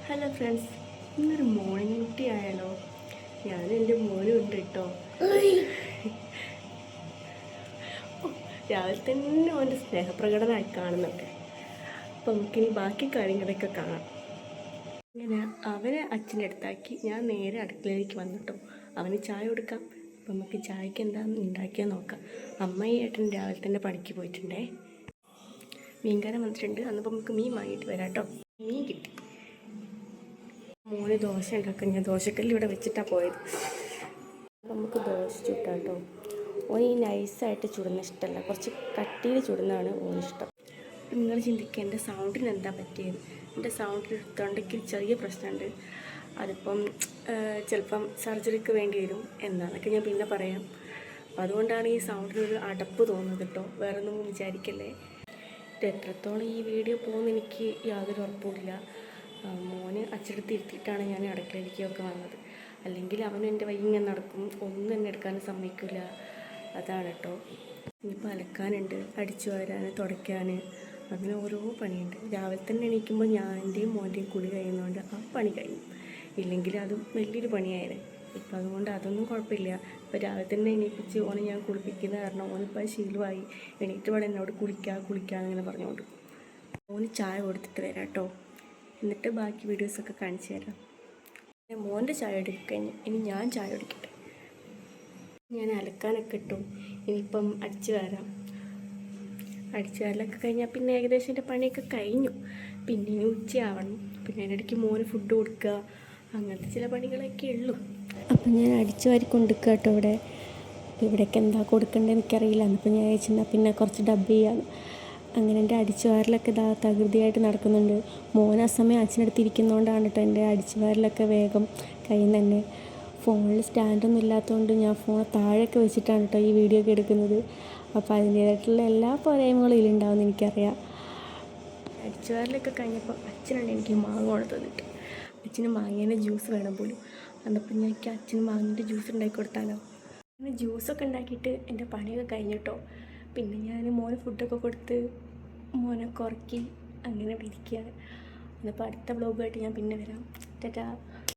Hello friends, ഇന്നൊരു morning കുട്ടി ആയാലോ? ഞാനും എൻ്റെ മോനും ഉണ്ട് കേട്ടോ. രാവിലെ തന്നെ അവൻ്റെ സ്നേഹപ്രകടനമായി കാണുന്നുണ്ട്. അപ്പം നമുക്കിനി ബാക്കി കാര്യങ്ങളൊക്കെ കാണാം. ഇങ്ങനെ അവനെ അച്ഛൻ്റെ അടുത്താക്കി ഞാൻ നേരെ അടുക്കളയിലേക്ക് വന്നിട്ടോ. അവന് ചായ കൊടുക്കാം. അപ്പം നമുക്ക് ചായക്ക് എന്താണെന്ന് ഉണ്ടാക്കിയാൽ നോക്കാം. അമ്മയും ഏട്ടൻ രാവിലെ തന്നെ പണിക്ക് പോയിട്ടുണ്ടേ. മീൻകാരൻ വന്നിട്ടുണ്ട്. അന്നപ്പോൾ നമുക്ക് മീൻ വാങ്ങിയിട്ട് വരാം കേട്ടോ. മീൻ കിട്ടി. മോന് ദോശ ഉണ്ടാക്കാൻ ഞാൻ ദോശക്കല്ല് ഇവിടെ വെച്ചിട്ടാണ് പോയത്. നമുക്ക് ദോശ ചുട്ടാം കേട്ടോ. ഓന് ഈ നൈസായിട്ട് ചുടുന്ന ഇഷ്ടമല്ല, കുറച്ച് കട്ടിയിൽ ചുടുന്നതാണ് ഓനിഷ്ടം. നിങ്ങൾ ചിന്തിക്കുക എൻ്റെ സൗണ്ടിന് എന്താ പറ്റിയത്. എൻ്റെ സൗണ്ടിന് തൊണ്ടയ്ക്ക് ചെറിയ പ്രശ്നമുണ്ട്. അതിപ്പം ചിലപ്പം സർജറിക്ക് വേണ്ടി വരും എന്നാന്നൊക്കെ ഞാൻ പിന്നെ പറയാം. അപ്പം അതുകൊണ്ടാണ് ഈ സൗണ്ടിനൊരു അടപ്പ് തോന്നുന്നത് കേട്ടോ. വേറെ ഒന്നും വിചാരിക്കല്ലേ. ഇത് എത്രത്തോളം ഈ വീഡിയോ പോകുമെന്ന് എനിക്ക് യാതൊരു ഉറപ്പുമില്ല. മോന് അച്ചടുത്ത് ഇരുത്തിയിട്ടാണ് ഞാൻ അടുക്കളയിലേക്കൊക്കെ വന്നത്. അല്ലെങ്കിൽ അവനും എൻ്റെ വൈകി ഇങ്ങനെ നടക്കും, ഒന്നും എന്നെ എടുക്കാനും സമ്മതിക്കില്ല. അതാണ് കേട്ടോ. ഇനിയിപ്പോൾ അലക്കാനുണ്ട്, അടിച്ചു വാരാൻ, തുടയ്ക്കാൻ, അങ്ങനെ ഓരോ പണിയുണ്ട്. രാവിലെ തന്നെ എണീക്കുമ്പോൾ ഞാൻ്റെയും മോൻ്റെയും കുളി കഴിയുന്നതുകൊണ്ട് ആ പണി കഴിയും. ഇല്ലെങ്കിൽ അതും വലിയൊരു പണിയായിരുന്നു. ഇപ്പം അതുകൊണ്ട് അതൊന്നും കുഴപ്പമില്ല. ഇപ്പോൾ രാവിലെ തന്നെ എണീപ്പിച്ച് ഓനെ ഞാൻ കുളിപ്പിക്കുന്ന കാരണം ഓനിപ്പോൾ ശീലമായി. എണീറ്റ് വേണം എന്നോട് കുളിക്കുക അങ്ങനെ പറഞ്ഞുകൊണ്ട്. ഓന് ചായ കൊടുത്തിട്ട് വരാം കേട്ടോ. എന്നിട്ട് ബാക്കി വീഡിയോസൊക്കെ കാണിച്ചു തരാം. മോൻ്റെ ചായ എടുക്കഴിഞ്ഞ് ഇനി ഞാൻ ചായ കുടിക്കട്ടെ. ഞാൻ അലക്കാനൊക്കെ ഇട്ടു. ഇനിയിപ്പം അടിച്ചു വാരലൊക്കെ കഴിഞ്ഞാൽ പിന്നെ ഏകദേശം എൻ്റെ പണിയൊക്കെ കഴിഞ്ഞു. പിന്നെ ഇനി ഉച്ചയാവണം. പിന്നെ അതിനിടയ്ക്ക് മോന് ഫുഡ് കൊടുക്കുക, അങ്ങനത്തെ ചില പണികളൊക്കെ ഉള്ളൂ. അപ്പം ഞാൻ അടിച്ചു വാരി കൊണ്ടുവയ്ക്കുക കേട്ടോ. ഇവിടേക്ക് എന്താ കൊടുക്കേണ്ടതെന്ന് എനിക്കറിയില്ല. എന്നിപ്പോൾ ഞാൻ അയച്ചെന്നാൽ പിന്നെ കുറച്ച് ഡബ് ചെയ്യാം. അങ്ങനെ എൻ്റെ അടിച്ചു വാരലൊക്കെ തകൃതിയായിട്ട് നടക്കുന്നുണ്ട്. മോൻ ആ സമയം അച്ഛനടുത്തിരിക്കുന്നതുകൊണ്ടാണ് കേട്ടോ എൻ്റെ അടിച്ചു വാരലൊക്കെ വേഗം കയ്യിൽ നിന്ന് തന്നെ. ഫോണിൽ സ്റ്റാൻഡൊന്നും ഇല്ലാത്തതുകൊണ്ട് ഞാൻ ഫോൺ താഴെയൊക്കെ വെച്ചിട്ടാണ് കേട്ടോ ഈ വീഡിയോ ഒക്കെ എടുക്കുന്നത്. അപ്പോൾ അതിൻ്റേതായിട്ടുള്ള എല്ലാ പോരായ്മകളും ഇതിലുണ്ടാവുമെന്ന് എനിക്കറിയാം. അടിച്ചു വാരലൊക്കെ കഴിഞ്ഞപ്പോൾ അച്ഛനാണ് എനിക്ക് മാങ്ങ കൊണ്ട് തന്നിട്ട്. അച്ഛന് മാങ്ങേൻ്റെ ജ്യൂസ് വേണം പോലും. അന്നപ്പോൾ ഞാൻ അച്ഛന് മാങ്ങേൻ്റെ ജ്യൂസ് ഉണ്ടാക്കി കൊടുത്താലോ. അങ്ങനെ ജ്യൂസൊക്കെ ഉണ്ടാക്കിയിട്ട് എൻ്റെ പണിയൊക്കെ കഴിഞ്ഞിട്ടോ. പിന്നെ ഞാൻ മോന് ഫുഡൊക്കെ കൊടുത്ത് മോനെ ഉറക്കി അങ്ങനെ ഇരിക്കുകയാണ്. എന്നിപ്പോൾ അടുത്ത വ്ലോഗുമായിട്ട് ഞാൻ പിന്നെ വരാം. ടാറ്റാ.